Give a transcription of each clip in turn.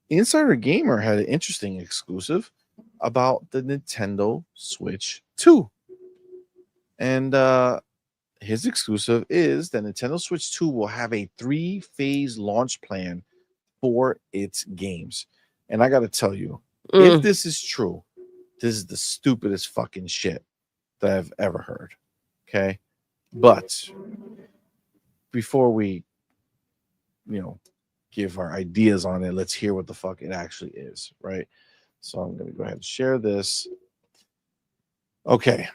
Insider Gamer had an interesting exclusive about the Nintendo Switch 2. And his exclusive is that Nintendo Switch 2 will have a 3-phase launch plan for its games. And I got to tell you, if this is true, this is the stupidest fucking shit that I've ever heard. Okay. But before we, give our ideas on it, let's hear what the fuck it actually is. Right. So I'm going to go ahead and share this. Okay.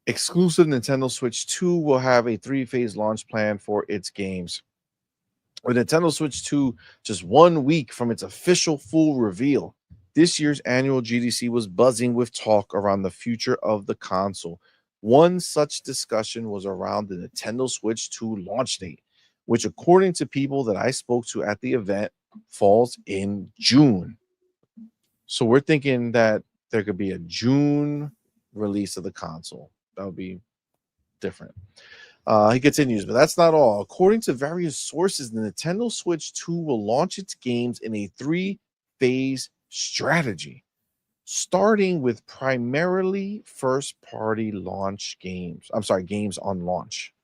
Exclusive Nintendo Switch 2 will have a 3-phase launch plan for its games. With Nintendo Switch 2 just 1 week from its official full reveal, this year's annual GDC was buzzing with talk around the future of the console. One such discussion was around the Nintendo Switch 2 launch date, which, according to people that I spoke to at the event, falls in June. So we're thinking that there could be a June release of the console. That would be different. He continues, but that's not all. According to various sources, the Nintendo Switch 2 will launch its games in a 3-phase strategy, starting with primarily first-party launch games. Games on launch.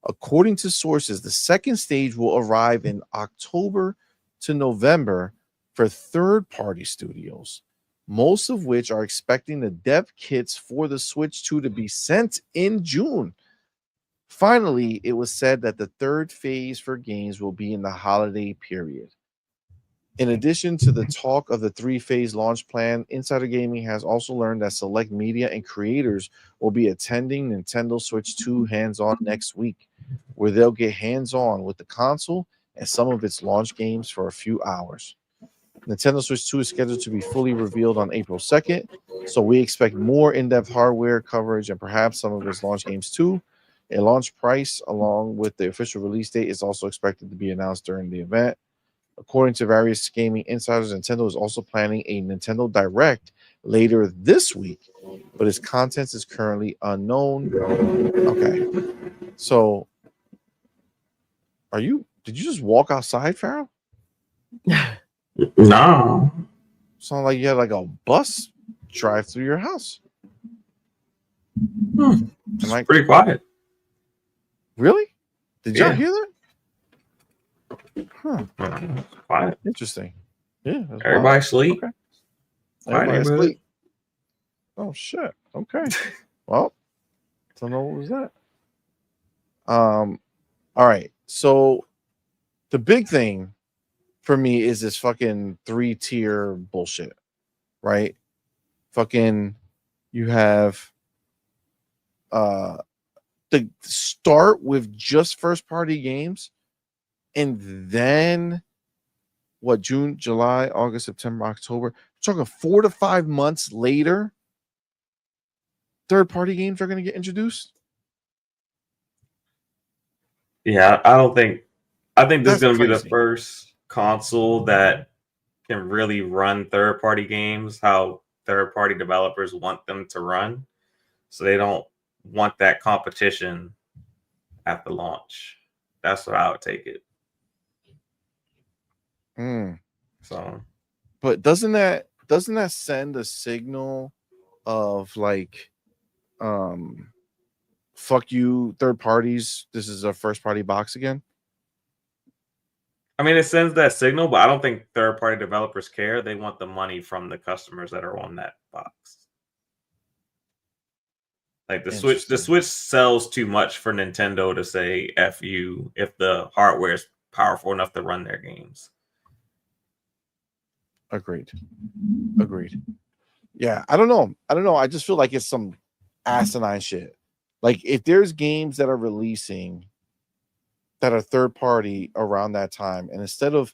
According to sources, the second stage will arrive in October to November for third-party studios, most of which are expecting the dev kits for the Switch 2 to be sent in June. Finally, it was said that the third phase for games will be in the holiday period. In addition to the talk of the 3-phase launch plan, Insider Gaming has also learned that select media and creators will be attending Nintendo Switch 2 hands-on next week, where they'll get hands-on with the console and some of its launch games for a few hours. Nintendo Switch 2 is scheduled to be fully revealed on April 2nd, so we expect more in-depth hardware coverage and perhaps some of its launch games too. A launch price along with the official release date is also expected to be announced during the event. According to various gaming insiders, Nintendo is also planning a Nintendo Direct later this week, but its contents is currently unknown. Okay. So did you just walk outside, Farrell? No. Sound like you had like a bus drive through your house. It's pretty quiet. Really? Did y'all hear that? Quiet. Interesting. Yeah. Everybody sleep. Okay. Everybody asleep. Oh shit. Okay. Well, don't know what was that. All right. So the big thing for me is this fucking 3-tier bullshit, right? Fucking, you have the start with just first party games, and then June, July, August, September, October. We're talking 4 to 5 months later, third party games are going to get introduced. Yeah, I think this is going to be the first console that can really run third party games how third party developers want them to run. So they don't want that competition at the launch. That's what I would take it. So, but doesn't that send a signal of like, fuck you, third parties, this is a first party box again? I mean, it sends that signal, but I don't think third party developers care. They want the money from the customers that are on that box. Like the Switch sells too much for Nintendo to say F you if the hardware is powerful enough to run their games. Agreed. Yeah, I don't know. I just feel like it's some asinine shit. Like, if there's games that are releasing that are third party around that time, and instead of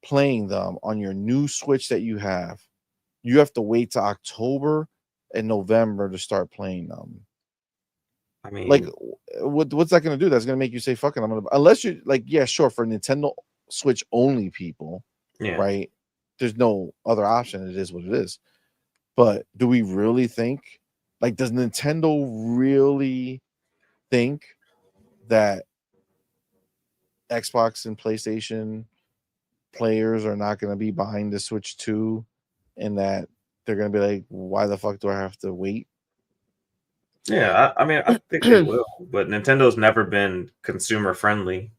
playing them on your new Switch that you have to wait to October and November to start playing them. I mean, like, what's that going to do? That's going to make you say, "Fuck it, I'm gonna." Unless you like, yeah, sure, for Nintendo Switch only people, right? There's no other option. It is what it is. But do we really think? Like, does Nintendo really think that Xbox and PlayStation players are not going to be buying the Switch 2 and that they're going to be like, why the fuck do I have to wait? Yeah, I mean, I think they will, but Nintendo's never been consumer friendly.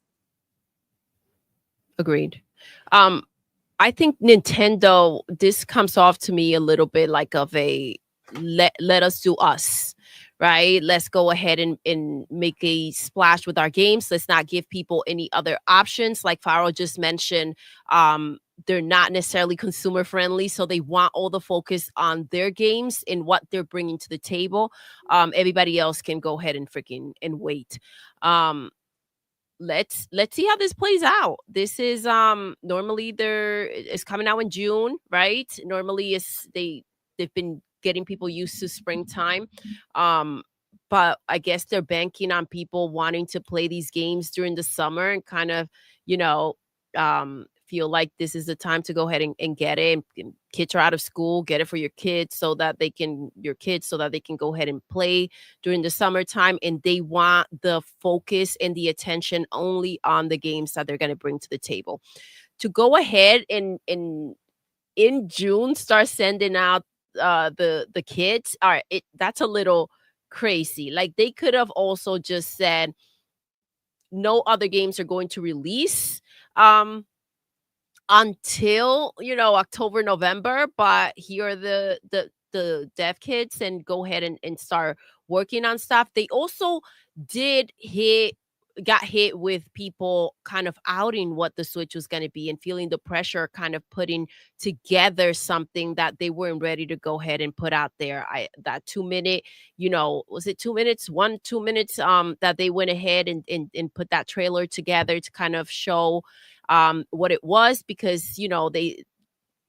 Agreed. I think Nintendo, this comes off to me a little bit like of a let us do us, right? Let's go ahead and make a splash with our games. Let's not give people any other options. Like Faro just mentioned, they're not necessarily consumer friendly, so they want all the focus on their games and what they're bringing to the table. Everybody else can go ahead and freaking and wait. Let's see how this plays out. This is normally it's coming out in June, right? Normally they've been getting people used to springtime. But I guess they're banking on people wanting to play these games during the summer and kind of, feel like this is the time to go ahead and get it. And kids are out of school, get it for your kids so that they can go ahead and play during the summertime. And they want the focus and the attention only on the games that they're going to bring to the table. To go ahead and in June start sending out the kids, all right, that's a little crazy. Like, they could have also just said no other games are going to release until October, November, but here are the dev kits, and go ahead and start working on stuff. They also got hit with people kind of outing what the Switch was going to be and feeling the pressure, kind of putting together something that they weren't ready to go ahead and put out there. That 2 minute, was it 2 minutes? 2 minutes that they went ahead and put that trailer together to kind of show what it was, because they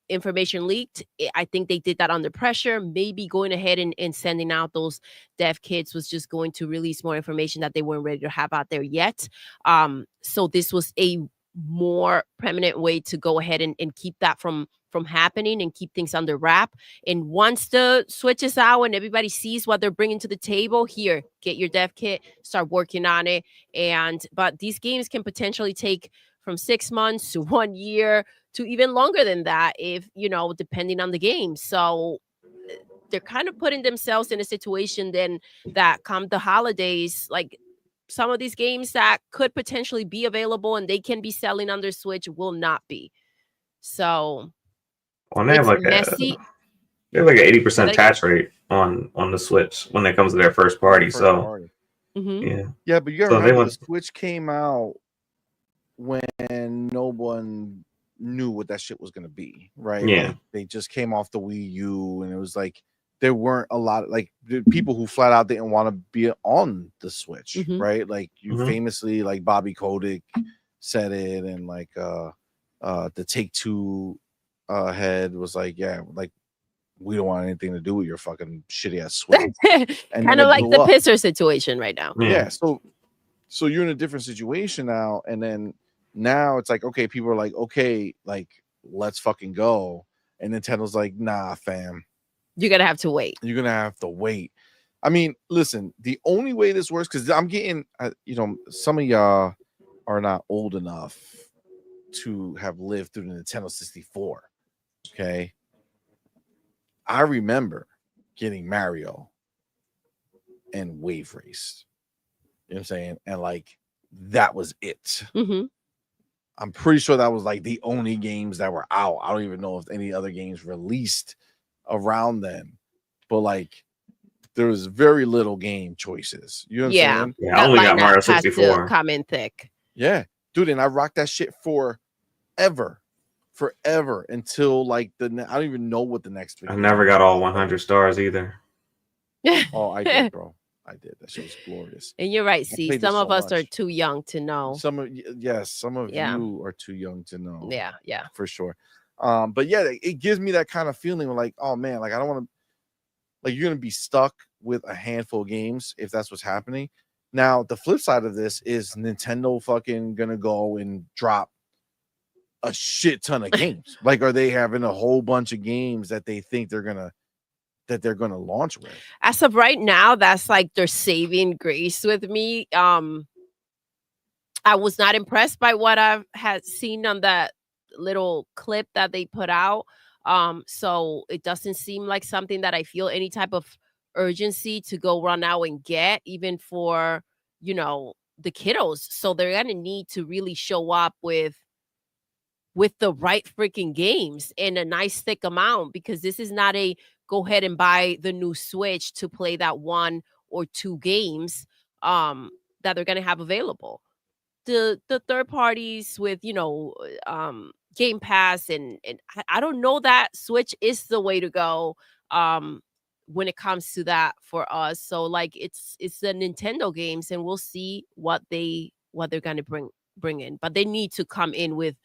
information leaked. I think they did that under pressure. Maybe going ahead and sending out those dev kits was just going to release more information that they weren't ready to have out there yet. So this was a more permanent way to go ahead and keep that from happening and keep things under wrap. And once the Switch is out and everybody sees what they're bringing to the table, here, get your dev kit, start working on it. But these games can potentially take from 6 months to 1 year to even longer than that, if depending on the game. So they're kind of putting themselves in a situation then that come the holidays, like some of these games that could potentially be available and they can be selling on their Switch will not be. So they have like messy. They have like an 80% attach rate on the Switch when it comes to their first party. Yeah, but you gotta remember, the Switch came out when no one knew what that shit was going to be, right? Yeah. Like, they just came off the Wii U, and it was like there weren't a lot of people who flat out didn't want to be on the Switch, right? Like, you famously, like Bobby Kotick said it, and like the Take-Two head was like, yeah, like, we don't want anything to do with your fucking shitty ass Switch. And kind of like the pisser situation right now. Yeah, so you're in a different situation now, and then now it's like, okay, people are like, okay, like, let's fucking go. And Nintendo's like, nah, fam. You're going to have to wait. You're going to have to wait. I mean, listen, the only way this works, because I'm getting, some of y'all are not old enough to have lived through the Nintendo 64. Okay. I remember getting Mario and Wave Race. You know what I'm saying? And like, that was it. I'm pretty sure that was like the only games that were out. I don't even know if any other games released around then, but like, there was very little game choices. You know what I'm saying? Yeah, I only got Mario 64. Come in thick. Yeah, dude, and I rocked that shit forever until like I don't even know what the next. I never got all 100 stars either. Oh, I did, bro. I did. That shit was glorious. And you're right. See, some of us are too young to know. Some of you are too young to know. Yeah, for sure. But yeah, it gives me that kind of feeling of like, oh man, like, I don't want to. Like, you're gonna be stuck with a handful of games if that's what's happening. Now, the flip side of this is Nintendo fucking gonna go and drop a shit ton of games. Like, are they having a whole bunch of games that they think they're gonna launch with? As of right now, that's like their saving grace with me. I was not impressed by what I've had seen on that little clip that they put out. So it doesn't seem like something that I feel any type of urgency to go run out and get, even for, the kiddos. So they're gonna need to really show up with the right freaking games in a nice thick amount, because this is not a go ahead and buy the new Switch to play that 1 or 2 games that they're going to have available. The third parties with, Game Pass, and I don't know that Switch is the way to go when it comes to that for us. So like it's the Nintendo games, and we'll see what they're going to bring in, but they need to come in with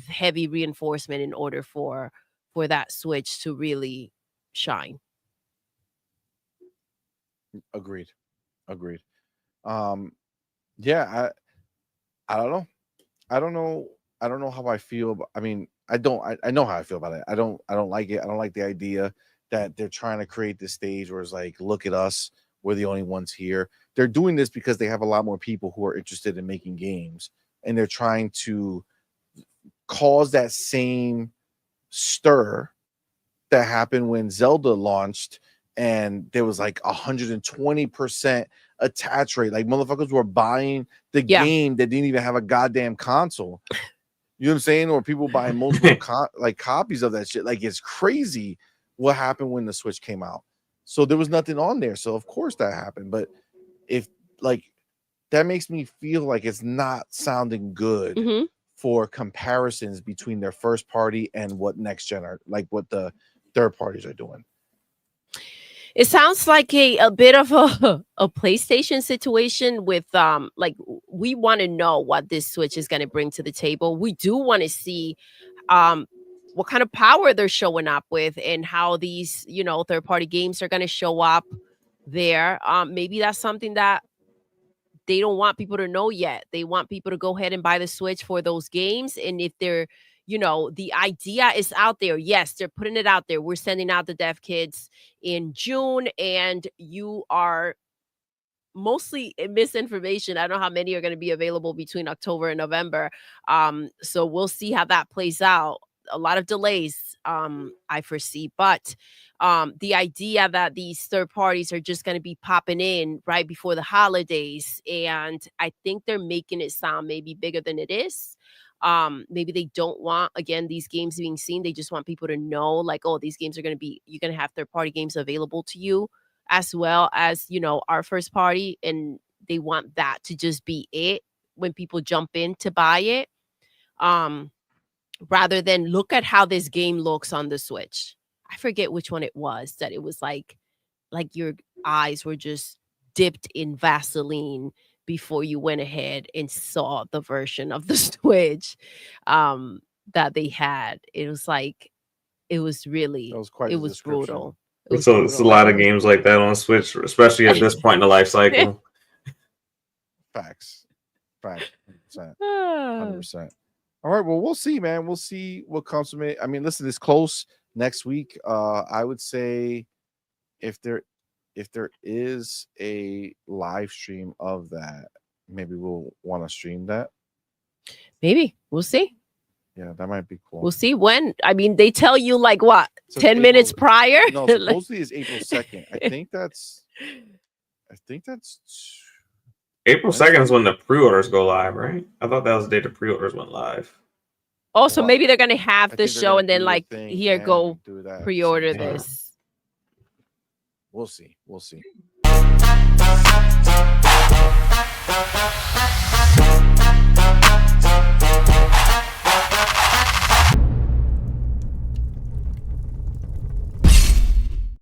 heavy reinforcement in order for that Switch to really shine. Agreed. Yeah, I don't know. I don't know how I feel. I mean, I know how I feel about it. I don't like it. I don't like the idea that they're trying to create this stage where it's like, look at us, we're the only ones here. They're doing this because they have a lot more people who are interested in making games, and they're trying to cause that same stir that happened when Zelda launched, and there was like 120% attach rate. Like motherfuckers were buying the game that didn't even have a goddamn console. You know what I'm saying? Or people buying multiple copies of that shit. Like, it's crazy what happened when the Switch came out. So there was nothing on there. So of course that happened. But if like that makes me feel like it's not sounding good for comparisons between their first party and what next gen are, like what the third parties are doing. It sounds like a bit of a PlayStation situation with like, we want to know what this Switch is going to bring to the table. We do want to see what kind of power they're showing up with, and how these, third party games are going to show up there. Maybe that's something that they don't want people to know yet. They want people to go ahead and buy the Switch for those games. And if they're, the idea is out there. Yes, they're putting it out there. We're sending out the dev kits in June, and you are mostly misinformation. I don't know how many are going to be available between October and November. So we'll see how that plays out. A lot of delays, I foresee, but the idea that these third parties are just going to be popping in right before the holidays, and I think they're making it sound maybe bigger than it is. Maybe they don't want, again, these games being seen. They just want people to know, like, oh, these games are going to be, you're going to have third party games available to you, as well as, our first party. And they want that to just be it when people jump in to buy it. Rather than look at how this game looks on the Switch. I forget which one it was, that it was like your eyes were just dipped in Vaseline before you went ahead and saw the version of the Switch that they had. It was like, it was really, it was brutal. So it's a lot of games like that on Switch, especially at this point in the life cycle. Facts. 100%. All right, well, we'll see, man. We'll see what comes from it. I mean, listen, it's close next week. I would say if there is a live stream of that, maybe we'll want to stream that. Maybe. We'll see. Yeah, that might be cool. We'll see when. I mean, they tell you like what, so 10 minutes prior? No, supposedly it's April 2nd. I think that's April 2nd is when the pre-orders go live, right? I thought that was the day the pre-orders went live. Oh, so maybe they're gonna have this show and then like, here, go pre-order this. We'll see.